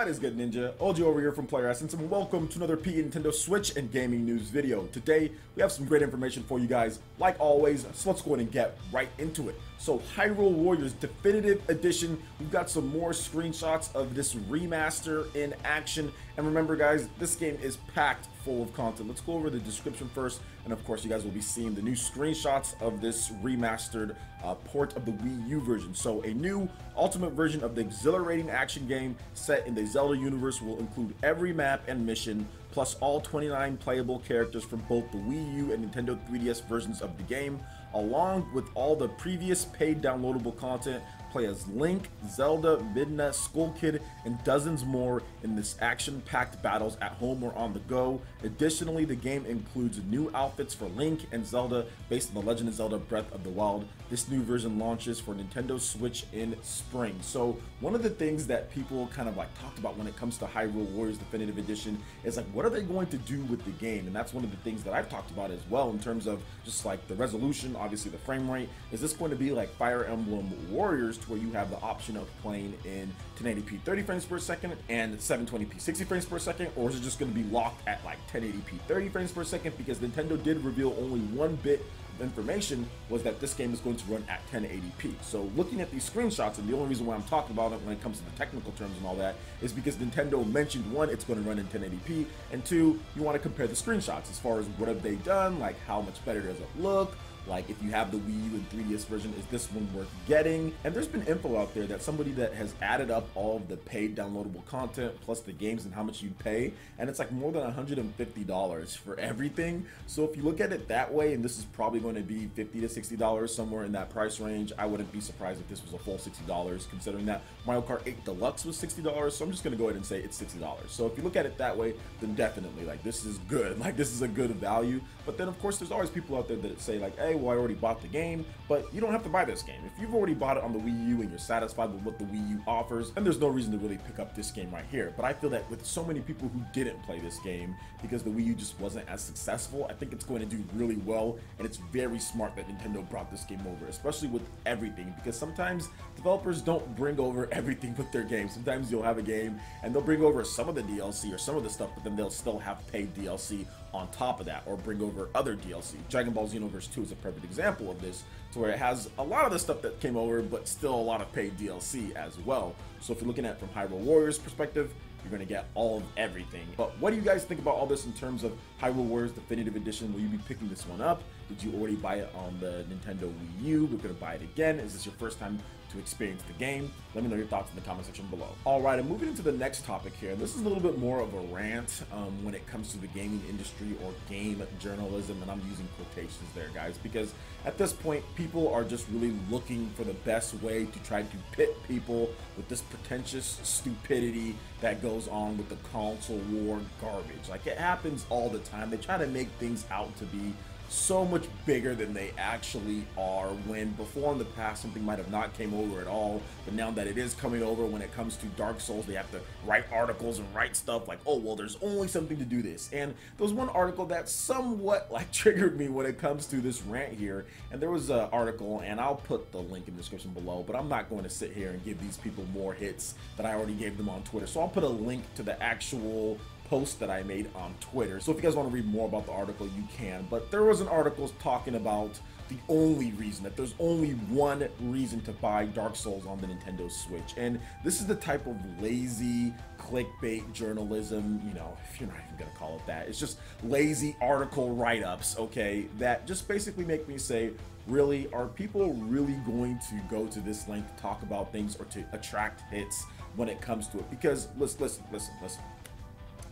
What is good, Ninja? OG over here from Player Essence, and welcome to another Nintendo Switch and gaming news video. Today, we have some great information for you guys, like always, so let's go ahead and get right into it. So, Hyrule Warriors Definitive Edition, we've got some more screenshots of this remaster in action, and remember guys, this game is packed full of content. Let's go over the description first, and of course you guys will be seeing the new screenshots of this remastered port of the Wii U version. So a new ultimate version of the exhilarating action game set in the Zelda universe will include every map and mission, plus all 29 playable characters from both the Wii U and Nintendo 3DS versions of the game, along with all the previous paid downloadable content. Play as Link, Zelda, Midna, Skull Kid, and dozens more in this action-packed battles at home or on the go. Additionally, the game includes new outfits for Link and Zelda based on The Legend of Zelda Breath of the Wild. This new version launches for Nintendo Switch in spring. So one of the things that people kind of like talked about when it comes to Hyrule Warriors Definitive Edition is like, what are they going to do with the game? And that's one of the things that I've talked about as well in terms of just like the resolution, obviously the frame rate. Is this going to be like Fire Emblem Warriors, to where you have the option of playing in 1080p 30 frames per second and 720p 60 frames per second, or is it just going to be locked at like 1080p 30 frames per second? Because Nintendo did reveal only one bit of information, was that this game is going to run at 1080p. So looking at these screenshots, and the only reason why I'm talking about it when it comes to the technical terms and all that is because Nintendo mentioned, one, it's going to run in 1080p, and two, you want to compare the screenshots as far as what have they done, like how much better does it look. Like, if you have the Wii U and 3DS version, is this one worth getting? And there's been info out there that somebody that has added up all of the paid downloadable content plus the games and how much you'd pay, and it's like more than $150 for everything. So if you look at it that way, and this is probably going to be $50 to $60 somewhere in that price range, I wouldn't be surprised if this was a full $60, considering that Mario Kart 8 Deluxe was $60. So I'm just going to go ahead and say it's $60. So if you look at it that way, then definitely, like, this is good. Like, this is a good value. But then of course there's always people out there that say like, hey, well, I already bought the game, but you don't have to buy this game. If you've already bought it on the Wii U and you're satisfied with what the Wii U offers, then there's no reason to really pick up this game right here. But I feel that with so many people who didn't play this game because the Wii U just wasn't as successful, I think it's going to do really well, and it's very smart that Nintendo brought this game over, especially with everything, because sometimes developers don't bring over everything with their games. Sometimes you'll have a game and they'll bring over some of the DLC or some of the stuff, but then they'll still have paid DLC on top of that, or bring over other DLC. Dragon Ball Xenoverse 2 is a perfect example of this, to where it has a lot of the stuff that came over, but still a lot of paid DLC as well. So if you're looking at it from Hyrule Warriors perspective, you're going to get all of everything. But what do you guys think about all this in terms of Hyrule Warriors Definitive Edition? Will you be picking this one up? Did you already buy it on the Nintendo Wii U? We're going to buy it again. Is this your first time to experience the game? Let me know your thoughts in the comment section below. Alright, I'm moving into the next topic here. This is a little bit more of a rant when it comes to the gaming industry or game journalism, and I'm using quotations there, guys, because at this point, people are just really looking for the best way to try to pit people with this pretentious stupidity that goes on with the console war garbage. Like, it happens all the time. They try to make things out to be so much bigger than they actually are, when before in the past something might have not came over at all, but now that it is coming over, when it comes to Dark Souls, they have to write articles and write stuff like, oh well, there's only something to do this. And there was one article that somewhat like triggered me when it comes to this rant here, and there was an article, and I'll put the link in the description below, but I'm not going to sit here and give these people more hits that I already gave them on Twitter, so I'll put a link to the actual post that I made on Twitter. So if you guys want to read more about the article, you can. But there was an article talking about the only reason, that there's only one reason to buy Dark Souls on the Nintendo Switch. And this is the type of lazy clickbait journalism, you know, if you're not even gonna call it that. It's just lazy article write-ups, okay, that just basically make me say, really, are people really going to go to this length to talk about things or to attract hits when it comes to it? Because listen.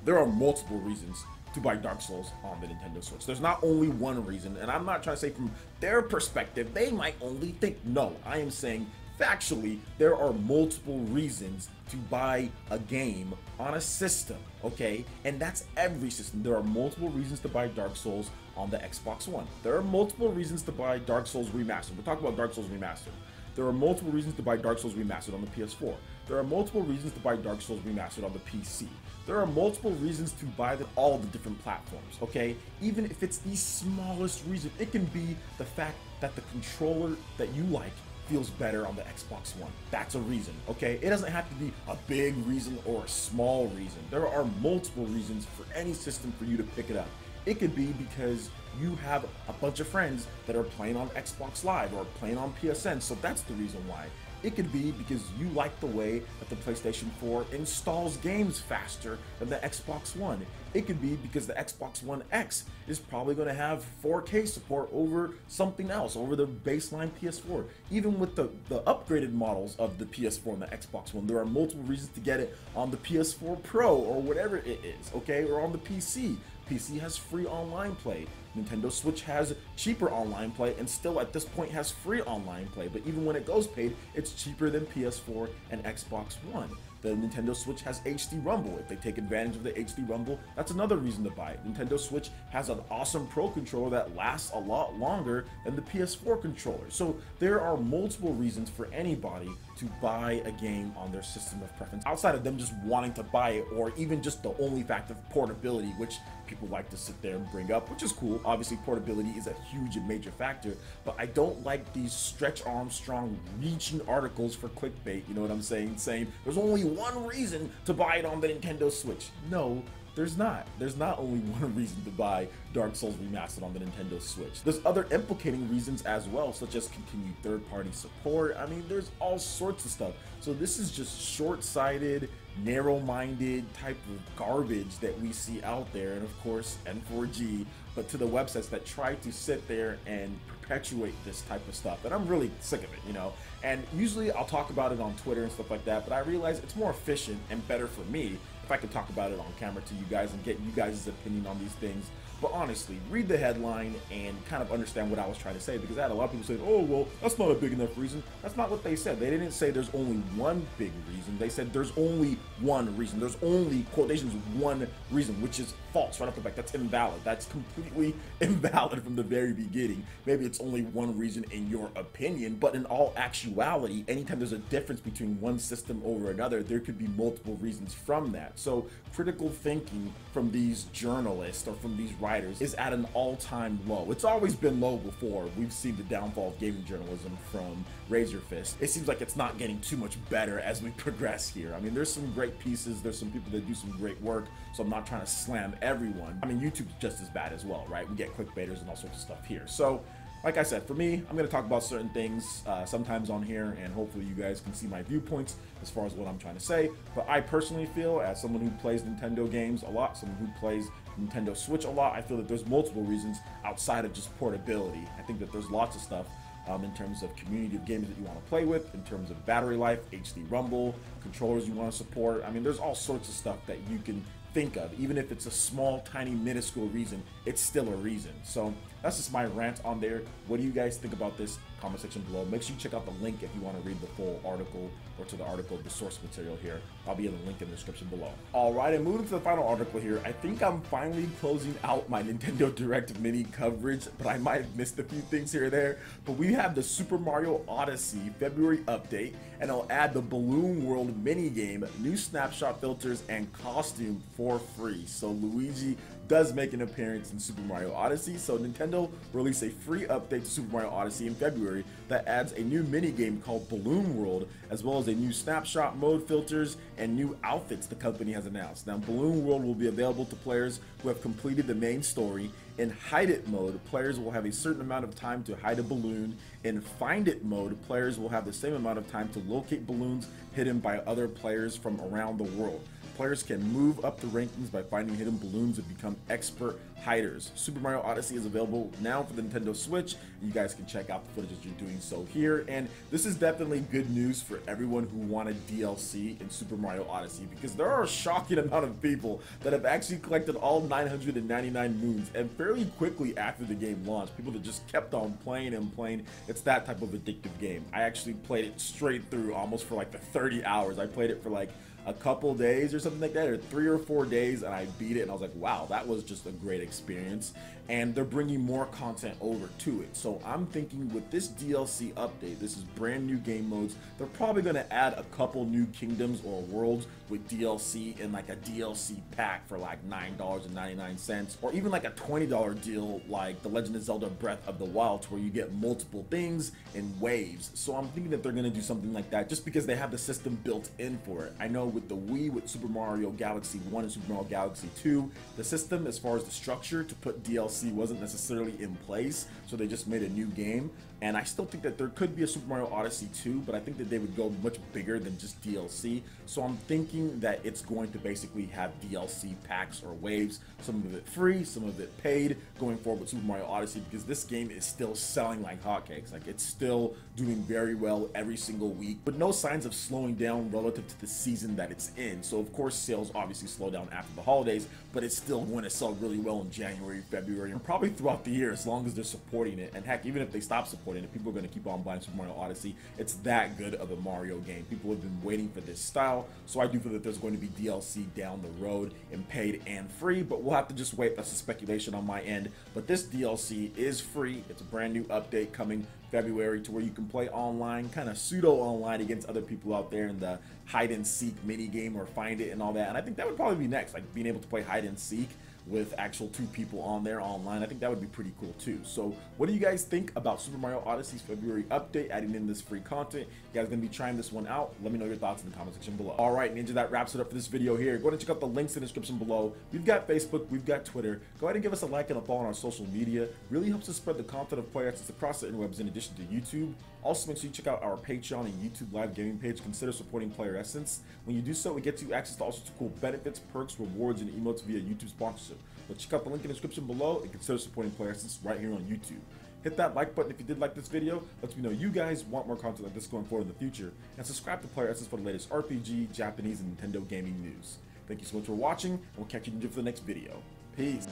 There are multiple reasons to buy Dark Souls on the Nintendo Switch. There's not only one reason, and I'm not trying to say from their perspective, they might only think. No, I am saying factually, there are multiple reasons to buy a game on a system, okay? And that's every system. There are multiple reasons to buy Dark Souls on the Xbox One. There are multiple reasons to buy Dark Souls Remastered. We're talking about Dark Souls Remastered. There are multiple reasons to buy Dark Souls Remastered on the PS4. There are multiple reasons to buy Dark Souls Remastered on the PC. There are multiple reasons to buy them all the different platforms, okay? Even if it's the smallest reason, it can be the fact that the controller that you like feels better on the Xbox One. That's a reason, okay? It doesn't have to be a big reason or a small reason. There are multiple reasons for any system for you to pick it up. It could be because you have a bunch of friends that are playing on Xbox Live or playing on PSN, so that's the reason why. It could be because you like the way that the PlayStation 4 installs games faster than the Xbox One. It could be because the Xbox One X is probably going to have 4K support over something else, over the baseline PS4. Even with the upgraded models of the PS4 and the Xbox One, there are multiple reasons to get it on the PS4 Pro or whatever it is, okay? Or on the PC. PC has free online play. Nintendo Switch has cheaper online play and still at this point has free online play, but even when it goes paid, it's cheaper than PS4 and Xbox One. The Nintendo Switch has HD Rumble. If they take advantage of the HD Rumble, that's another reason to buy it. Nintendo Switch has an awesome Pro controller that lasts a lot longer than the PS4 controller. So there are multiple reasons for anybody to buy a game on their system of preference, outside of them just wanting to buy it, or even just the only fact of portability, which people like to sit there and bring up, which is cool. Obviously, portability is a huge and major factor, but I don't like these Stretch Armstrong reaching articles for clickbait, you know what I'm saying? Saying there's only one reason to buy it on the Nintendo Switch. No, there's not. There's not only one reason to buy Dark Souls Remastered on the Nintendo Switch. There's other implicating reasons as well, such as continued third-party support. I mean, there's all sorts of stuff. So this is just short-sighted, narrow-minded type of garbage that we see out there, and of course N4G, but to the websites that try to sit there and perpetuate this type of stuff. And I'm really sick of it, you know. And usually I'll talk about it on Twitter and stuff like that, but I realize it's more efficient and better for me if I could talk about it on camera to you guys and get you guys' opinion on these things. But honestly, read the headline and kind of understand what I was trying to say, because I had a lot of people saying, oh, well, that's not a big enough reason. That's not what they said. They didn't say there's only one big reason. They said there's only one reason. There's only, quotations, one reason, which is false right off the back. That's invalid. That's completely invalid from the very beginning. Maybe it's only one reason in your opinion, but in all actuality, anytime there's a difference between one system over another, there could be multiple reasons from that. So critical thinking from these journalists or from these writers is at an all-time low. It's always been low before. We've seen the downfall of gaming journalism from Razor Fist. It seems like it's not getting too much better as we progress here. I mean, there's some great pieces, there's some people that do some great work, so I'm not trying to slam everyone. I mean, YouTube's just as bad as well, right? We get clickbaiters and all sorts of stuff here. So like I said, for me, I'm going to talk about certain things sometimes on here, and hopefully you guys can see my viewpoints as far as what I'm trying to say. But I personally feel, as someone who plays Nintendo games a lot, someone who plays Nintendo Switch a lot, I feel that there's multiple reasons outside of just portability. I think that there's lots of stuff in terms of community of games that you want to play with, in terms of battery life, HD Rumble, controllers you want to support. I mean, there's all sorts of stuff that you can think of. Even if it's a small, tiny, minuscule reason, it's still a reason. So that's just my rant on there. What do you guys think about this? Comment section below. Make sure you check out the link if you want to read the full article, or to the article, the source material here. I'll be in the link in the description below. Alright, and moving to the final article here, I think I'm finally closing out my Nintendo Direct mini coverage, but I might have missed a few things here or there. But we have the Super Mario Odyssey February update, and I'll add the Balloon World minigame, new snapshot filters, and costume for free. So Luigi does make an appearance in Super Mario Odyssey, so Nintendo released a free update to Super Mario Odyssey in February that adds a new minigame called Balloon World, as well as a new snapshot mode, filters, and new outfits the company has announced. Now, Balloon World will be available to players who have completed the main story. In Hide It mode, players will have a certain amount of time to hide a balloon. In Find It mode, players will have the same amount of time to locate balloons hidden by other players from around the world. Players can move up the rankings by finding hidden balloons and become expert hiders. Super Mario Odyssey is available now for the Nintendo Switch. You guys can check out the footage as you're doing so here. And this is definitely good news for everyone who wanted DLC in Super Mario Odyssey, because there are a shocking amount of people that have actually collected all 999 moons, and fairly quickly after the game launched. People that just kept on playing and playing. It's that type of addictive game. I actually played it straight through almost for like the 30 hours. I played it for like a couple days or something like that, or 3 or 4 days, and I beat it, and I was like, wow, that was just a great experience. And they're bringing more content over to it. So I'm thinking with this DLC update, this is brand new game modes, they're probably going to add a couple new kingdoms or worlds with DLC in like a DLC pack for like $9.99, or even like a $20 deal like The Legend of Zelda Breath of the Wild, where you get multiple things in waves. So I'm thinking that they're going to do something like that just because they have the system built in for it. I know with the Wii, with Super Mario Galaxy 1 and Super Mario Galaxy 2, the system as far as the structure to put DLC wasn't necessarily in place, so they just made a new game. And I still think that there could be a Super Mario Odyssey 2, but I think that they would go much bigger than just DLC. So I'm thinking that it's going to basically have DLC packs or waves, some of it free, some of it paid, going forward with Super Mario Odyssey, because this game is still selling like hotcakes. Like, it's still doing very well every single week, with no signs of slowing down relative to the season that it's in. So of course sales obviously slow down after the holidays, but it's still going to sell really well in January, February, and probably throughout the year, as long as they're supporting it. And heck, even if they stop supporting it, people are going to keep on buying Super Mario Odyssey. It's that good of a Mario game. People have been waiting for this style, so I do feel that there's going to be DLC down the road, and paid and free, but we'll have to just wait. That's a speculation on my end, but this DLC is free. It's a brand new update coming February, to where you can play online, kind of pseudo online, against other people out there in the hide and seek mini game, or find it and all that. And I think that would probably be next, like being able to play hide and seek with actual 2 people on there online. I think that would be pretty cool too. So what do you guys think about Super Mario Odyssey's February update, adding in this free content? You guys gonna be trying this one out? Let me know your thoughts in the comment section below. All right, Ninja, that wraps it up for this video here. Go ahead and check out the links in the description below. We've got Facebook, we've got Twitter. Go ahead and give us a like and a follow on our social media. Really helps us spread the content of Player Essence across the interwebs, in addition to YouTube. Also, make sure you check out our Patreon and YouTube live gaming page. Consider supporting Player Essence. When you do so, it gets you access to all sorts of cool benefits, perks, rewards, and emotes via YouTube sponsorship. But check out the link in the description below and consider supporting Player Essence right here on YouTube. Hit that like button if you did like this video. Lets me know you guys want more content like this going forward in the future. And subscribe to Player Essence for the latest RPG, Japanese, and Nintendo gaming news. Thank you so much for watching, and we'll catch you for the next video. Peace.